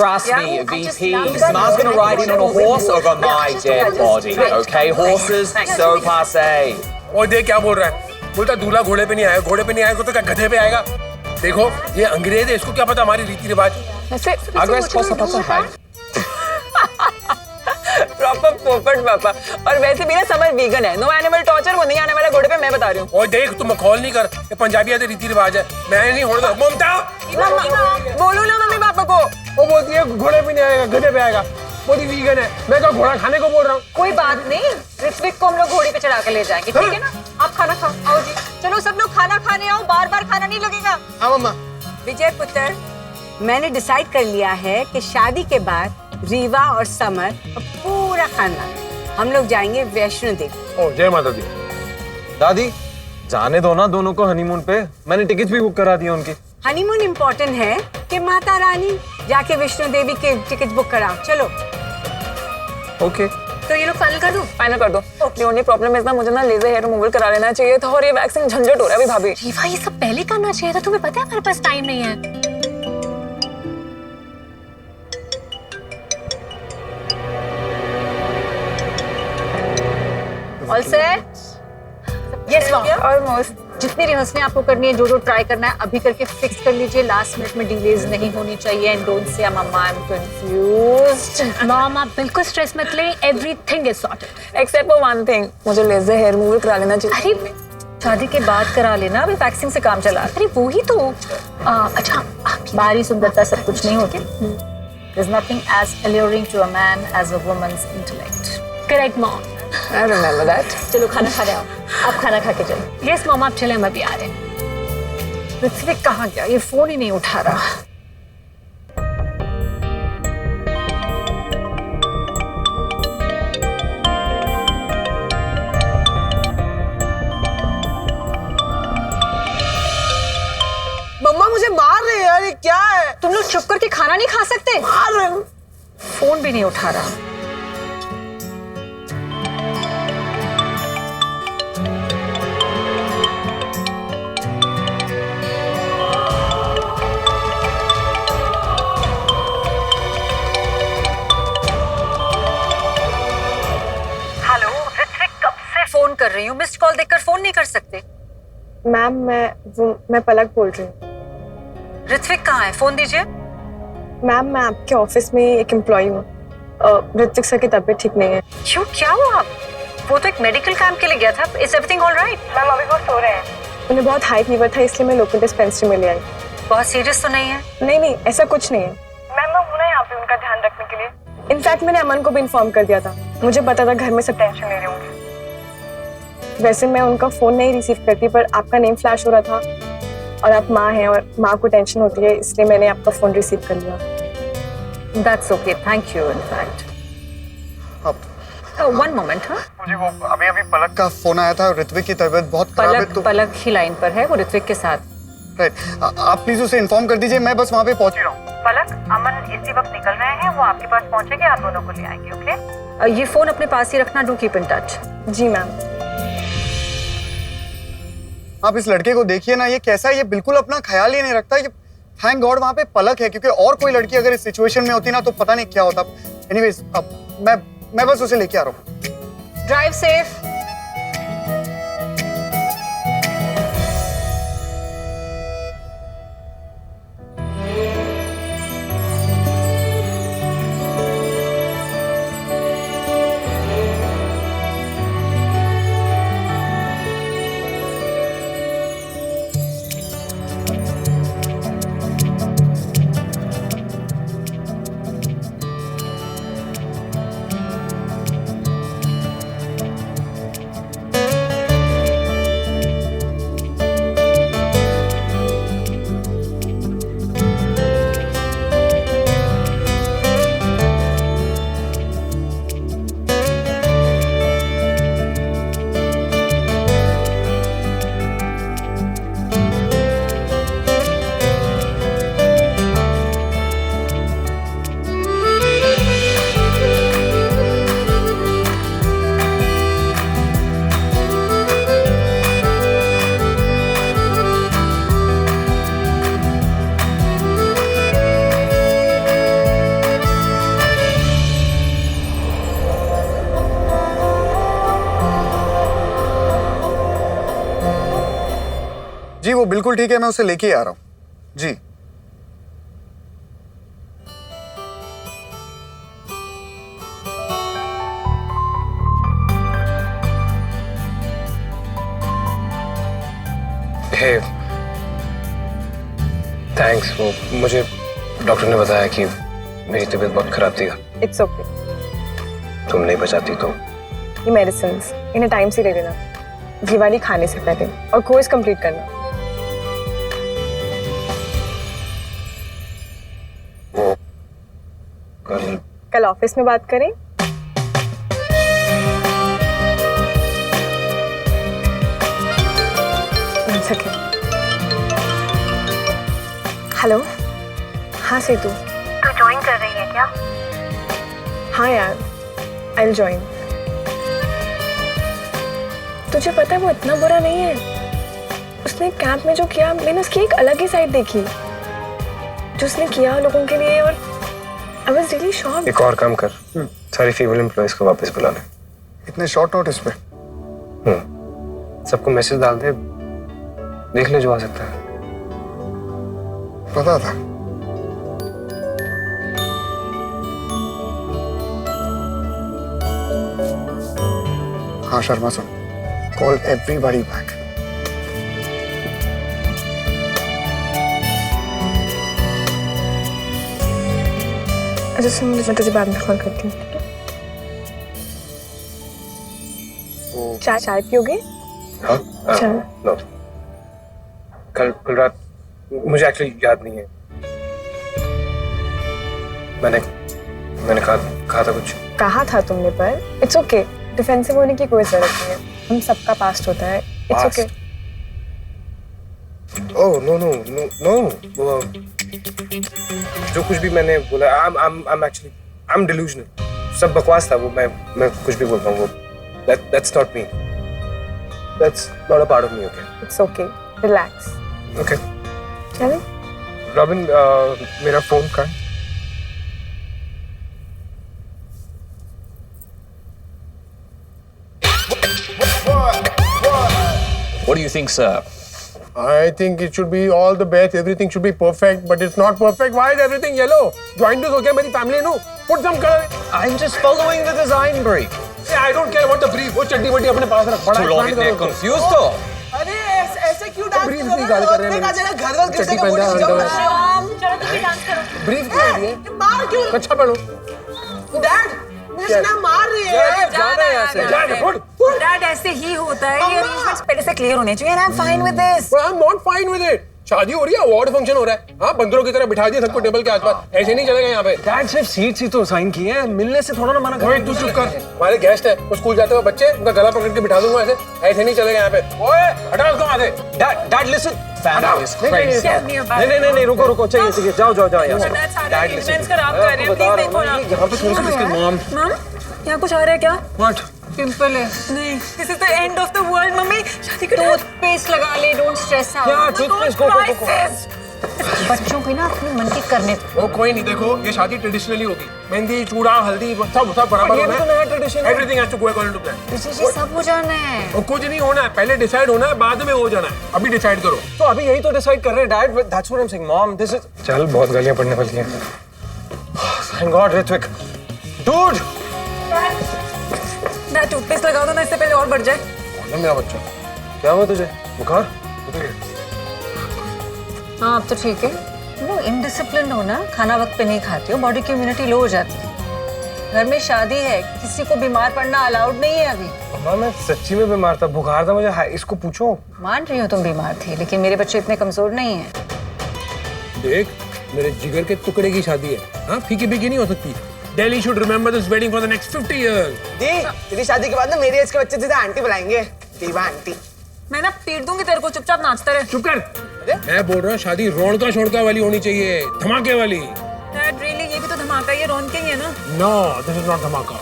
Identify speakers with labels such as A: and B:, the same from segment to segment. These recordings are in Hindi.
A: Trust me, VP. Smar's gonna ride in on a horse over my dead body, okay? Horses, so passe.
B: और देख क्या बोल रहा है, बोलता दूल्हा घोड़े पे नहीं आया, घोड़े पे नहीं आएगा तो क्या गधे पे आएगा? देखो ये अंग्रेज है, इसको क्या पता हमारी रीति रिवाज।
A: वैसे अगर इसको सब पता है
C: प्रॉपर पोपट पापा। और वैसे भी ना समर वीगन है, नो एनिमल टॉर्चर, वो नहीं आने वाला घोड़े पे, मैं बता रही हूँ।
B: और देख तुम मखौल नहीं कर, ये पंजाबी आते रीति रिवाज है, मैं नहीं होने दूंगा। ममता
C: बोलो ना मम्मी पापा को।
B: वो बोलती है घोड़े पे नहीं आएगा, गधे पे आएगा, बोली वीगन है, मैं तो घोड़ा खाने को बोल रहा हूँ।
D: कोई बात नहीं, ऋत्विक को हम लोग घोड़ी पे चढ़ा के ले जाएंगे, ठीक है ना? आप खाना खाओ, आओ जी, चलो सब लोग खाना खाने आओ, बार बार खाना नहीं लगेगा।
B: हाँ मम्मा।
E: विजय पुत्र, मैंने डिसाइड कर लिया है कि शादी के बाद रीवा और समर और पूरा खानदान हम लोग जाएंगे वैष्णो देवी।
B: ओ जय माता दी।
F: दादी जाने दो ना दोनों को हनीमून पे, मैंने टिकट्स भी बुक करा दी उनकी।
E: हनीमून इम्पोर्टेंट है कि माता रानी जाके वैष्णो देवी के टिकट बुक कराओ। चलो
F: ओके
D: तो ये लोग फाइनल कर दो।
C: फाइनल कर दो। The only problem is ना, मुझे ना लेजर हेयर रिमूवल करा लेना चाहिए था और ये वैक्सिंग झंझट हो रहा है अभी भाभी।
D: रीवा ये सब पहले करना चाहिए था, तुम्हें पता है हमारे पास टाइम नहीं है। All set? Yes ma'am.
C: Almost.
D: जितनी रिहर्सलें आपको करनी है, जो जो ट्राई करना है अभी करके फिक्स कर लीजिए, लास्ट मिनट में डिलेज नहीं होनी चाहिए। And don't say mama I am confused.
G: Mom आप बिल्कुल स्ट्रेस मत लें, everything is sorted
C: except for one thing, मुझे लेजर हेयर रिमूवल करा लेना चाहिए।
D: अरे शादी के बाद करा लेना, अभी वैक्सिंग से काम चला। अरे वो ही तो। अच्छा, बाहरी सुंदरता सब कुछ नहीं होती। There's nothing as alluring to a man as a woman's intellect.
G: Correct mom.
C: I remember that.
D: चलो खाना खा रहे हो, आप खाना खा के चलो।
G: यस मॉम आप चले, हम अभी आ रहे हैं।
D: ऋत्विक कहाँ गया? ये फोन ही नहीं उठा रहा।
C: मम्मा मुझे मार रहे हैं यार, ये क्या है?
D: तुम लोग चुप करके खाना नहीं खा सकते?
C: मार रहे हैं।
D: फोन भी नहीं उठा रहा। हेलो ऋत्विक, कब से फोन कर रही हूँ, मिस्ड कॉल देखकर फोन नहीं कर सकते?
H: मैम मैं पलक बोल रही हूँ।
D: ऋत्विक कहाँ है? फोन दीजिए।
H: मैम मैं आपके ऑफिस में एक एम्प्लॉय हूँ। ऋत्विक सर की तबीयत ठीक नहीं है।
D: क्यों, क्या हुआ? वो तो एक मेडिकल कैंप के लिए गया था। Is everything all right?
H: Ma'am अभी वो सो रहे हैं। उन्हें बहुत हाई फीवर था, इसलिए मैं लोकल डिस्पेंसरी में ले आई।
D: बहुत सीरियस तो नहीं है?
H: नहीं ऐसा कुछ नहीं है मैम, मैं हूँ ना यहाँ पे उनका ध्यान रखने के लिए। इनफैक्ट मैंने अमन को भी इन्फॉर्म कर दिया था, मुझे पता था घर में सब टेंशन ले रहे होंगे। वैसे मैं उनका फोन नहीं रिसीव करती, पर आपका नेम फ्लैश हो रहा था और आप माँ हैं और माँ को टेंशन होती है, इसलिए मैंने आपका फोन रिसीव कर लिया।
D: That's okay, thank you in fact. One moment, हाँ?
I: मुझे वो अभी पलक का फोन आया था, ऋत्विक की तबीयत बहुत खराब है तो।
D: पलक ही लाइन पर है, वो ऋत्विक के साथ।
I: राइट, आप प्लीज उसे इन्फॉर्म कर दीजिए, मैं बस वहाँ पे पहुँच ही रहा हूँ।
D: पलक, अमन इसी वक्त निकल रहे हैं, वो आपके पास पहुंचेंगे, आप दोनों को ले आएंगे, ओके? ये फोन अपने पास ही रखना, डू कीप इन टच।
H: जी मैम।
I: आप इस लड़के को देखिए ना, ये कैसा है, ये बिल्कुल अपना ख्याल ही नहीं रखता। ये थैंक गॉड वहाँ पे पलक है, क्योंकि और कोई लड़की अगर इस सिचुएशन में होती ना तो पता नहीं क्या होता। एनीवेज, अब मैं बस उसे लेके आ रहा हूँ।
D: Drive safe.
I: जी वो बिल्कुल ठीक है, मैं उसे लेके आ रहा हूँ जी।
B: हे थैंक्स, वो मुझे डॉक्टर ने बताया कि मेरी तबीयत बहुत खराब थी।
H: It's okay.
B: तुम नहीं बचाती तो
H: ये मेडिसिन इन्हें टाइम से ले लेना, दिवाली खाने से पहले, और कोर्स कंप्लीट करना।
B: वो
H: कल ऑफिस में बात करें। हेलो, हाँ सेतु,
J: तू ज्वाइन कर रही है क्या?
H: हाँ यार, आई विल ज्वाइन। तुझे पता है वो इतना बुरा नहीं है। उसने कैंप में जो किया, मैंने उसकी एक अलग ही साइड देखी जो उसने किया लोगों के लिए, और आई वाज रियली शॉक्ड।
B: एक और काम कर, सारी फीमेल एम्प्लॉइज को वापस बुला ले।
I: इतने शॉर्ट नोटिस पे?
B: सबको मैसेज डाल दे, देख ले जो आ सकता है।
I: पता था। हाँ शर्मा सुन, कॉल एवरीबॉडी बैक।
H: अच्छा सुन, मैं तुझे बाद में कॉल करती हूँ, ठीक है? चाय पियोगे?
B: हाँ?
H: चल।
B: नो, कल रात मुझे एक्चुअली याद नहीं है। मैंने कहा था कुछ।
H: कहा था तुमने, पर इट्स ओके। डिफेंसिव होने की कोई जरूरत नहीं है, हम सबका पास्ट होता है। It's okay.
B: ओह नो, जो कुछ भी मैंने बोला, आई एम डिल्यूजनल। सब बकवास था वो। मैं कुछ भी बोलता हूँ, वो that's not me. That's not a part of me, okay?
H: It's okay. Relax.
B: Okay.
H: चलें?
B: रॉबिन, मेरा फोन कहाँ है?
A: What do you think, sir?
B: I think it should be all the best. Everything should be perfect, but it's not perfect. Why is everything yellow? Join this, okay? मेरी family no. Put some color.
A: I'm just following the design brief.
B: I don't care about the brief. वो चड्डी बड्डी अपने पास रख।
A: तो लोग इतने confused हो?
C: अरे ऐसे क्यों डांस
B: ब्रीफ की गाली कर रहे हैं।
C: घर
B: चड्डी पहन रहा है। ब्रीफ क्यों है?
C: मार क्यों?
B: अच्छा पढ़ो।
C: डैड मुझे ना मार रही है।
A: जाना है यहाँ से।
C: डैड ऐसे ही होता है, ये अरेंजमेंट्स पहले से क्लियर होने चाहिए। I am fine with this.
B: I am not fine with it. शादी हो रही है, अवार्ड फंक्शन हो रहा है। हाँ, बंदरों की तरह बिठा दिया सबको टेबल के आसपास। ऐसे नहीं चलेगा यहाँ पे।
F: डैड सिर्फ सीट्स ही तो साइन की है, मिलने से थोड़ा ना मना
B: ओए तू चुप कर। हमारे गेस्ट है, वो स्कूल जाते हुए बच्चे, उनका गला पकड़ के बिठा दूंगा ऐसे। ऐसे नहीं चलेगा यहाँ पे। ओए हटा उसको वहाँ से।
F: Dad listen,
A: Family is crazy.
F: नहीं रुको, चाहिए जाओ यहाँ से।
C: डैड लिसन खराब कर रहे हैं, प्लीज देखो ना।
F: यहाँ पे थोड़ी सी बिस्किट। मॉम,
C: यहाँ कुछ आ रहा है क्या?
F: व्हाट?
C: पिंपल है। नहीं, this is the end of the world. Mummy शादी का
D: टूथपेस्ट लगा ले, डोंट स्ट्रेस आउट।
F: क्या टूथपेस्ट? गो।
D: बच्चों को ना अपनी मन की करने दो।
B: वो कोई नहीं, देखो ये शादी ट्रेडिशनली होगी। मेहंदी, चूड़ा, हल्दी सब बराबर होना है।
F: नया tradition.
B: Everything has to go according to plan.
D: ये सब हो जाना है।
B: और कुछ नहीं होना है, पहले डिसाइड होना है, बाद में हो जाना है। अभी डिसाइड करो।
F: तो अभी यही तो डिसाइड कर रहे हैं dad. That's what I am saying mom, this is. चल, बहुत गालियां पड़ने वाली हैं। Thank God Ritvik. डूड,
C: ना टूथपेस्ट लगा दो ना, इससे पहले और बढ़ जाए।
B: मेरा बच्चा,
F: क्या हुआ तुझे? बुखार?
D: हाँ अब तो ठीक है। वो इनडिसिप्लिन हो ना, खाना वक्त पे नहीं खाती हो, बॉडी की इम्यूनिटी लो हो जाती है। घर में शादी है, किसी को बीमार पड़ना अलाउड नहीं है अभी।
F: अम्मा मैं सच्ची में बीमार था, बुखार था मुझे। इसको पूछो।
D: मान रही हो तुम बीमार थी, लेकिन मेरे बच्चे इतने कमजोर नहीं हैं।
B: देख, मेरे जिगर के टुकड़े की शादी है। हाँ, फीकी फीकी नहीं हो सकती। Delhi should remember this wedding for the next 50 years.
C: दी, तेरी शादी के बाद ना मेरी एज के बच्चे सीधा आंटी बुलाएंगे। दीवा आंटी। मैं ना पीट दूंगी तेरे को, चुपचाप नाचते रहे।
B: चुप कर। मैं बोल रहा हूँ शादी रौनका शोड़का वाली होनी चाहिए, धमाके वाली।
C: डैड रियली ये भी तो धमाका, ये रौनक ही है ना?
B: No, this is not धमाका।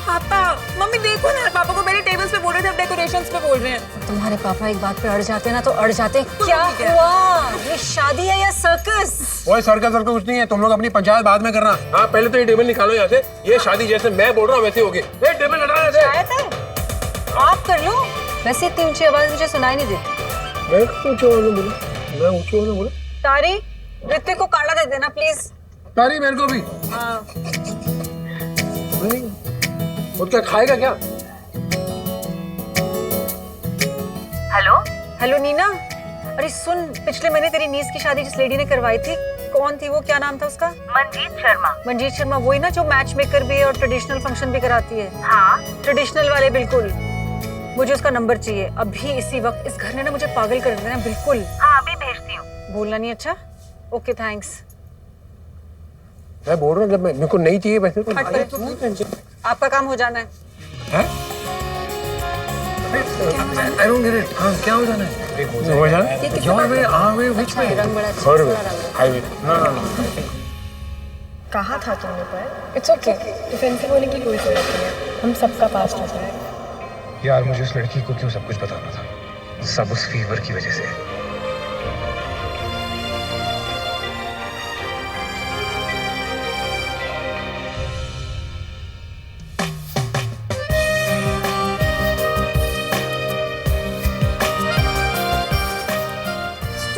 C: पापा, मम्मी देखो ना, पापा को मेरे टेबल्स पे बोल रहे थे, अब डेकोरेशंस पे बोल रहे हैं।
D: तुम्हारे पापा एक बात पे अड़ जाते ना तो अड़ जाते। क्या हुआ? ये शादी है या सर्कस?
B: ओए सर्कस कुछ नहीं है, तुम लोग अपनी पंचायत बाद में करना। हाँ, पहले तो ये टेबल निकालो यहाँ से। ये शादी जैसे मैं बोल रहा हूँ वैसे होगी। ये टेबल हटा दे।
D: आप कर लो, वैसे इतनी ऊंची आवाज मुझे सुनाई नहीं देती।
B: मैं ऊंचे आवाज में बोला, मैं ऊंचे आवाज में बोला।
D: तारी, ऋतिक को काढ़ा दे देना प्लीज।
B: तारी मेरे को भी। नहीं, और क्या खाएगा क्या?
D: हेलो नीना, अरे सुन, पिछले महीने तेरी नीस की शादी जिस लेडी ने करवाई थी, कौन थी वो, क्या नाम था उसका?
J: मंजीत शर्मा।
D: मंजीत शर्मा, वही ना जो मैच मेकर भी है और ट्रेडिशनल फंक्शन भी कराती है?
J: हाँ।
D: ट्रेडिशनल वाले, बिल्कुल। मुझे उसका नंबर चाहिए अभी इसी वक्त। इस घर ने ना मुझे पागल कर देना, बिल्कुल।
J: हाँ अभी भेजती हूँ।
D: बोलना नहीं अच्छा? Okay thanks.
B: मैं बोल रहा हूँ जब मेरे को नहीं चाहिए वैसे तो
D: आपका काम हो जाना है।
B: I don't get it. हाँ क्या हो जाना है? हो जाना है? Your way, our way, which way? Her way, highway. No.
H: कहा था तुमने पर? इट्स ओके, डिफेंसिव होने की कोई जरूरत नहीं है, हम सबका पास्ट हो जाएगा।
B: यार मुझे उस लड़की को क्यों सब कुछ बताना था? सब उस फीवर की वजह से।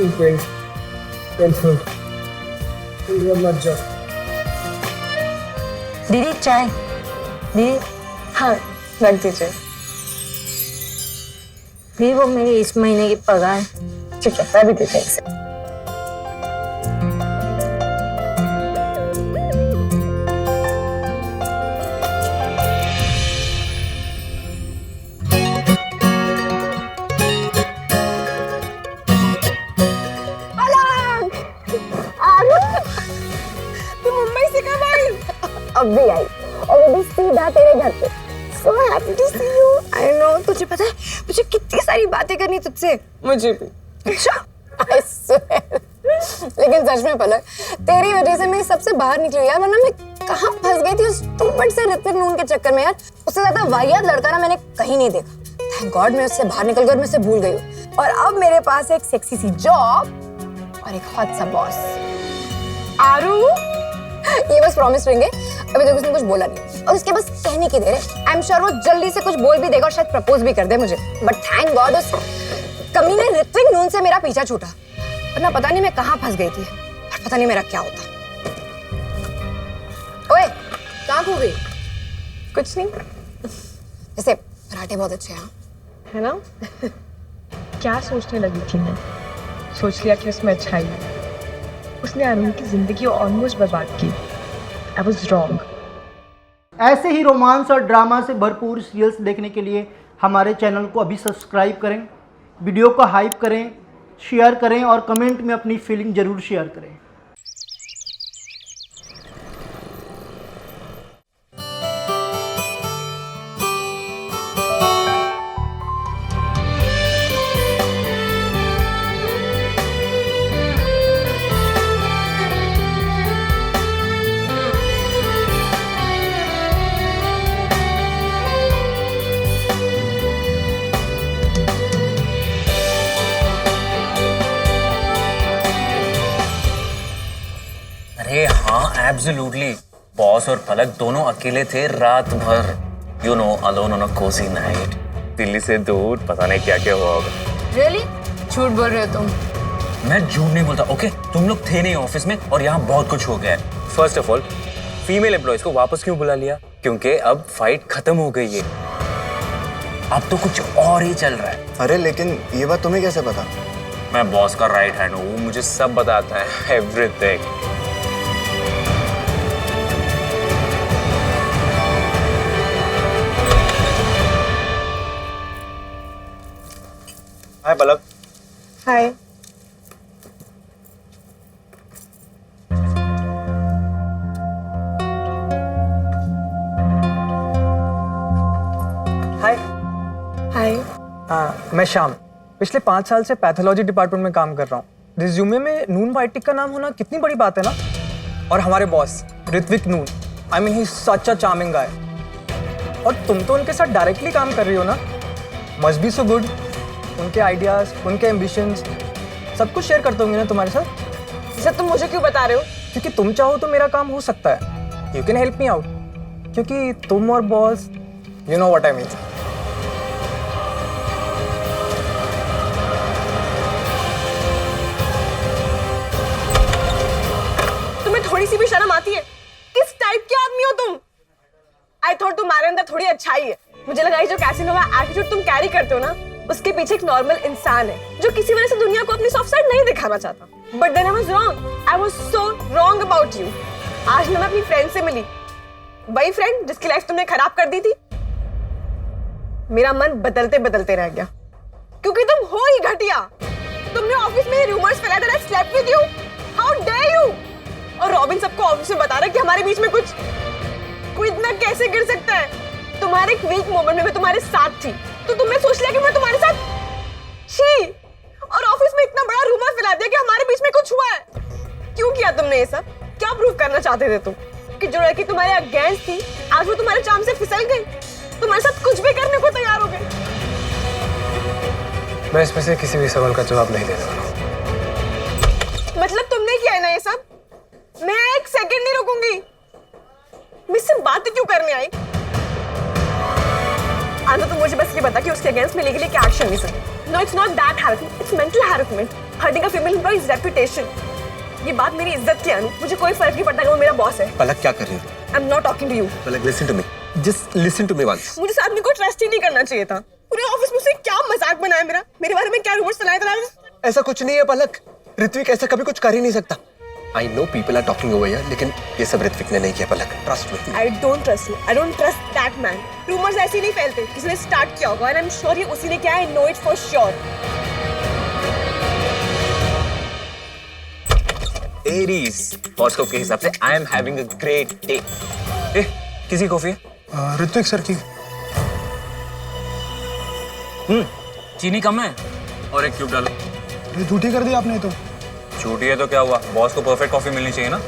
B: Stupid. Painful. You are not just.
D: दीदी चाय। दीदी,
H: हाँ रख दीजिए।
D: दीदी वो मेरी इस महीने की पगार।
H: ठीक है, मैं भी देता हूँ इसे। अब भी आई और वो भी सीधा तेरे घर पे। So happy to see you. I know, तुझे पता है मुझे कितनी सारी बातें करनी तुझसे।
C: मुझे भी।
H: अच्छा, I swear. लेकिन सच में पलक, तेरी वजह से मैं सबसे बाहर निकली यार, वरना मैं कहाँ फंस गई थी उस स्टूपिड से ऋतिक नून के चक्कर में यार। उससे ज्यादा वाहियात लड़का ना मैंने कहीं नहीं देखा। Thank God मैं उससे बाहर निकल कर मैं उसे भूल गई हूँ। और अब मेरे पास एक सेक्सी सी जॉब और एक हॉट सा बॉस। आरू, ये बस प्रॉमिस रिंग है, अभी तक उसने कुछ बोला नहीं और उसके बस कहने की देर है। आई एम श्योर वो जल्दी से कुछ बोल भी देगा और शायद प्रपोज भी कर दे मुझे। बट थैंक गॉड उस कमीने ऋत्विक नून से मेरा पीछा छूटा, वरना पता नहीं मैं कहाँ फंस गई थी और पता नहीं मेरा क्या होता। ओए, कहाँ खो गई? कुछ नहीं, वैसे पराठे बहुत अच्छे हैं
K: है ना? क्या सोचने लगी थी मैं? सोच लिया कि उसमें अच्छाई है। उसने अरुण की जिंदगी ऑलमोस्ट बर्बाद की। I was wrong.
L: ऐसे ही रोमांस और ड्रामा से भरपूर सीरियल्स देखने के लिए हमारे चैनल को अभी सब्सक्राइब करें, वीडियो को हाइप करें, शेयर करें और कमेंट में अपनी फीलिंग ज़रूर शेयर करें।
A: अरे हाँ एब्सोल्युटली, बॉस और पलक दोनों अकेले थे रात भर, you know, alone on a cosy night. Delhi से दूर पता नहीं क्या क्या हुआ होगा।
D: रियली? झूठ बोल रहे हो तुम?
A: मैं झूठ नहीं बोलता, ओके? तुम लोग थे नहीं ऑफिस में और यहाँ बहुत कुछ हो गया है। First of all, female employees को वापस क्यों बुला लिया? क्योंकि अब फाइट खत्म हो गई है, अब तो कुछ और ही चल रहा है।
I: अरे लेकिन ये बात तुम्हें कैसे पता?
A: मैं बॉस का राइट हैंड हूँ, मुझे सब बताता है, एवरीथिंग।
F: हाय पलक।
H: हाय।
C: हाय।
H: हाय।
C: मैं श्याम, पिछले 5 साल से पैथोलॉजी डिपार्टमेंट में काम कर रहा हूँ। रिज्यूमे में नून वाइटिक का नाम होना कितनी बड़ी बात है ना। और हमारे बॉस ऋत्विक नून, I mean he such a charming guy. और तुम तो उनके साथ डायरेक्टली काम कर रही हो ना, मस्ट बी सो गुड। उनके आइडियाज, उनके एम्बिशंस सब कुछ शेयर करते होंगे ना तुम्हारे साथ।
H: इसे तुम मुझे क्यों बता रहे हो?
C: क्योंकि तुम चाहो तो मेरा काम हो सकता है। You can help me out, क्योंकि तुम और boss, you know what I mean.
H: थोड़ी अच्छाई है। मुझे लगा जो कैसीनो का एटीट्यूड तुम कैरी करते हो ना, उसके पीछे एक नॉर्मल इंसान है जो किसी वजह से दुनिया को अपनी सॉफ्ट साइड नहीं दिखाना चाहता। But then I was wrong, I was so wrong about you. आज मैं अपनी फ्रेंड से मिली, वही फ्रेंड जिसकी लाइफ तुमने खराब कर दी थी। मेरा मन बदलते बदलते रह गया क्योंकि तुम हो ही घटिया। तुमने ऑफिस में रूमर्स फैलाए that I slept with you. How dare you. और रॉबिन सबको ऑफिस में बता रहा है कि हमारे बीच में कुछ। कोई इतना कैसे गिर सकता है? तुम्हारे एक वीक मोमेंट में मैं तुम्हारे साथ थी तो तुमने सोच लिया कि मैं तुम्हारे साथ छी। और ऑफिस में इतना बड़ा रूमर फैला दिया कि हमारे बीच में कुछ हुआ है। क्यों किया तुमने ये सब? क्या प्रूव करना चाहते थे तुम कि जो लड़की तुम्हारे अगेंस्ट थी आज वो तुम्हारे चार्म से फिसल गई, तुम्हारे साथ कुछ भी करने को तैयार हो गई?
B: मैं इसमें से किसी भी सवाल का जवाब नहीं देने वाला हूँ।
H: मतलब तुमने किया है ना ये सब? मैं एक सेकंड नहीं रुकूंगी। मुझसे बातें क्यों करने आई? आना तो मुझे बस ये बता कि उसके अगेंस्ट में लीगली क्या एक्शन ले सकते। No it's not that harassment, it's mental harassment, hurting a female employee's reputation. ये बात मेरी इज्जत की अनु, मुझे कोई फर्क नहीं पड़ता कि वो मेरा बॉस है।
F: पलक क्या कर रही हो?
H: I am not talking to you.
F: Palak listen to me, just listen to me once.
H: मुझे इस आदमी को ट्रस्ट ही नहीं करना चाहिए था। पूरे ऑफिस में उसने क्या मजाक बनाया मेरे बारे में क्या रूमर्स फैलाए थे।
F: ऐसा कुछ नहीं है पलक, ऋत्विक ऐसा कभी कुछ कर ही नहीं सकता। I know people are talking over here, लेकिन ये सब ऋत्विक ने नहीं किया Palak, trust me.
H: I don't trust you. I don't trust that man. Rumors ऐसे नहीं फैलते, किसी ने स्टार्ट किया होगा, and I'm sure ये उसी ने किया है, I know it for sure.
A: Aries horoscope के हिसाब से I am having a great day. किसी कॉफी?
B: ऋत्विक सर की।
A: चीनी कम है और एक क्यूब डालो।
B: ये झूठी कर दी आपने तो।
A: छूटी है तो क्या हुआ? बॉस को परफेक्ट कॉफी मिलनी चाहिए ना।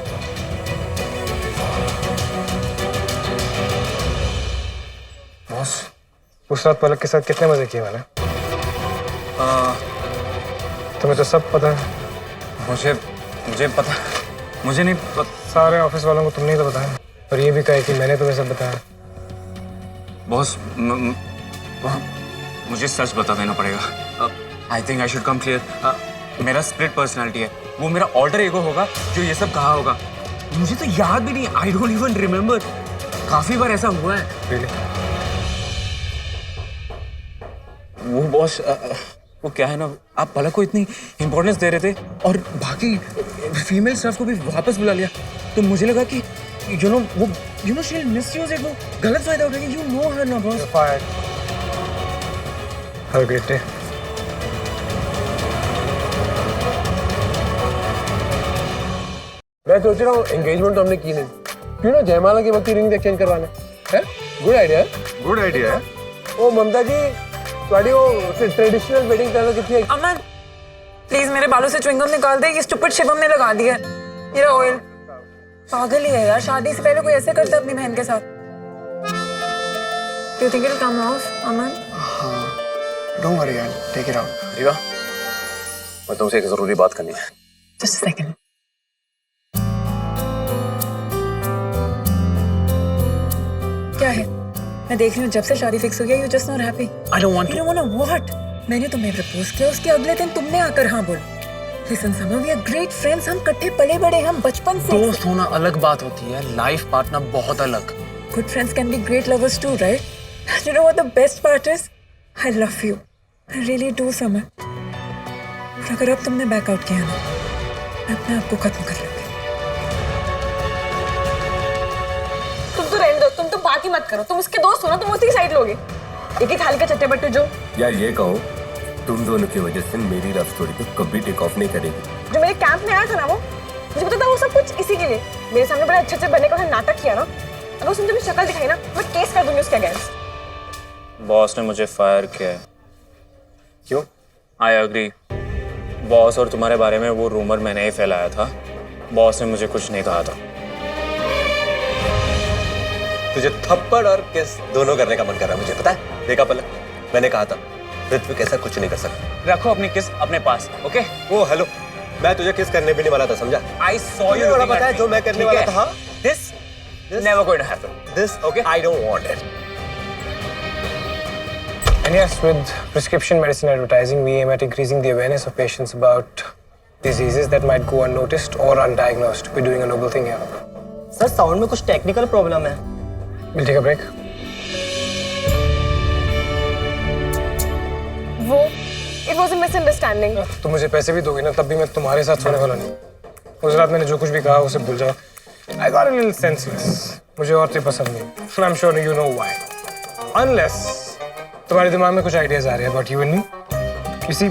B: बॉस, उस रात पलक के साथ कितने मजे किए मैंने। तुम्हें तो सब पता है।
A: मुझे पता, मुझे नहीं पता।
B: सारे ऑफिस वालों को तुमने ही तो बताया और ये भी कहा कि मैंने तुम्हें सब बताया।
A: बॉस मुझे सच बता देना पड़ेगा। I think I should come clear. मेरा स्प्लिट पर्सनालिटी है, वो मेरा ऑल्टर ईगो होगा जो ये सब कहा होगा। मुझे तो याद भी नहीं, आई डोंट इवन रिमेम्बर। काफी बार ऐसा हुआ है।
B: Really?
A: वो बॉस वो क्या है ना, आप पलक को इतनी इंपॉर्टेंस दे रहे थे और बाकी फीमेल स्टाफ को भी वापस बुला लिया, तो मुझे लगा कि वो शी विल मिसयूज इट, वो गलत फायदा उठाएगी। यू नो हर ना boss.
B: Fired. Have a great day. मैं सोच रहा हूँ एंगेजमेंट तो हमने की नहीं, क्यों ना जयमाला के वक्त रिंग एक्सचेंज करवाने हैं? गुड आइडिया है। गुड आइडिया है। ओ ममता जी, तुम्हारी वो ट्रेडिशनल वेडिंग करना कितनी है?
C: अमन प्लीज मेरे बालों से च्युइंगम निकाल दे, ये स्टूपिड शिवम ने लगा दिया है ये ऑयल। पागल ही है यार, शादी से पहले कोई ऐसे करता है अपनी बहन के साथ। Do you think it will come off Aman?
I: Don't worry, I take it out.
A: Riva, मैं तुमसे एक जरूरी बात करनी है।
C: Just a second. क्या है? मैं देख रही हूँ जब से शादी फिक्स हो गया, you just not happy.
A: I don't want
C: you don't want what? मैंने तुम्हें प्रपोज किया, उसके अगले दिन तुमने आकर हाँ बोल। Listen Samar, we are great friends, हम इकट्ठे पले बड़े, हम बचपन से।
A: दोस्त होना अलग बात होती है, लाइफ पार्टनर बहुत अलग।
C: Good friends can be great lovers too, right? And you know what the best part is? I love you. I really do, Samar. और अगर अब तुमने बैक आउट किया ना, मैं अपने आप को खत्म कर लूंगी।
H: तुम तो रहने दो, तुम तो बात ही मत करो। तुम उसके दोस्त हो ना, तुम उसी की साइड लोगे। एक थाली का चट्टे बट्टू जो।
M: यार ये कहो, तुम दोनों की वजह से मेरी लव स्टोरी तो कभी टेक ऑफ नहीं करेगी।
H: जो मेरे कैंप में आया था ना, वो मुझे पता था वो सब कुछ इसी के लिए। मेरे सामने बड़ा अच्छे बनने का नाटक किया ना, अगर उसने तुम्हें शक्ल दिखाई ना, मैं केस कर दूंगी उसके अगेंस्ट।
A: बॉस ने मुझे फायर किया है।
F: क्यों?
A: I agree. बॉस और तुम्हारे बारे में वो रूमर मैंने ही फैलाया था। बॉस ने मुझे कुछ नहीं कहा था।
F: तुझे थप्पड़ और किस दोनों करने का मन कर रहा है, मुझे पता है। देखा पलक, मैंने कहा था ऋत्विक ऐसा कुछ नहीं कर सकता।
A: रखो अपनी किस अपने पास, ओके?
F: ओ हेलो, मैं तुझे किस करने भी नहीं वाला था, समझा?
A: I saw you.
F: वाला पता है जो मैं करने वाला था?
A: This never going to happen.
F: This, okay? I don't want it.
B: And yes, with prescription medicine advertising, we aim at increasing the awareness of patients about diseases that might go unnoticed or undiagnosed. We're doing a noble thing here.
C: Sir sound में कुछ टेक्निकल प्रॉब्लम है।
B: We'll take a break.
H: वो इट वाज अ मिसअंडरस्टैंडिंग।
F: तुम मुझे पैसे भी दोगे ना तब भी मैं तुम्हारे साथ सोने वाला नहीं। उस रात मैंने जो कुछ भी कहा उसे भूल जाओ। I got a little senseless. मुझे औरतें पसंद नहीं। I'm sure you know why. Unless तुम्हारे दिमाग में कुछ आइडियाज आ रहे हैं about you and me. You see,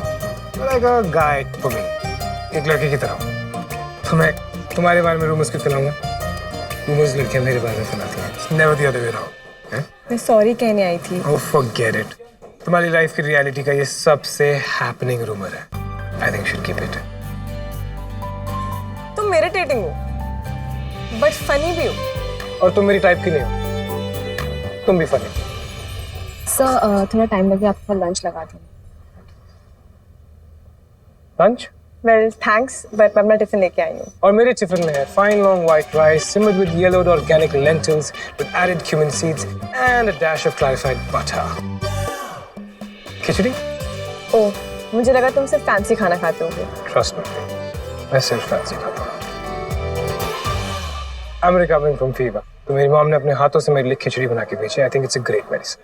F: you're like a guy for me. एक लड़के की तरह। तो मैं तुम्हारे बारे में रूमर्स क्यों फैलाऊंगा? रूमर्स लड़कियां मेरे बारे में फैलाती हैं। Never the other way around.
H: मैं सॉरी कहने आई थी।
F: Oh, forget it. तुम्हारी लाइफ की रियलिटी का ये सबसे हैपनिंग रूमर है। I think you should keep it.
H: तुम इरिटेटिंग हो बट फनी भी हो।
F: और तुम मेरी टाइप की नहीं हो। तुम भी फनी।
H: सर थोड़ा टाइम लगे, आपका लंच लगा दूँ।
F: लंच?
H: वेल थैंक्स, बट मैं अपना टिफिन लेके आई हूँ।
F: और मेरे टिफिन में है fine long white rice simmered with yellowed organic lentils with added cumin seeds and a dash of clarified butter. खिचड़ी?
H: ओह, मुझे लगा तुम सिर्फ फैंसी खाना खाते होगे।
F: Trust me, मैं सिर्फ फैंसी खाता हूँ। I'm recovering from fever. तो मेरी मॉम ने अपने हाथों से मेरे लिए खिचड़ी बना के भेजी। I think it's a great medicine.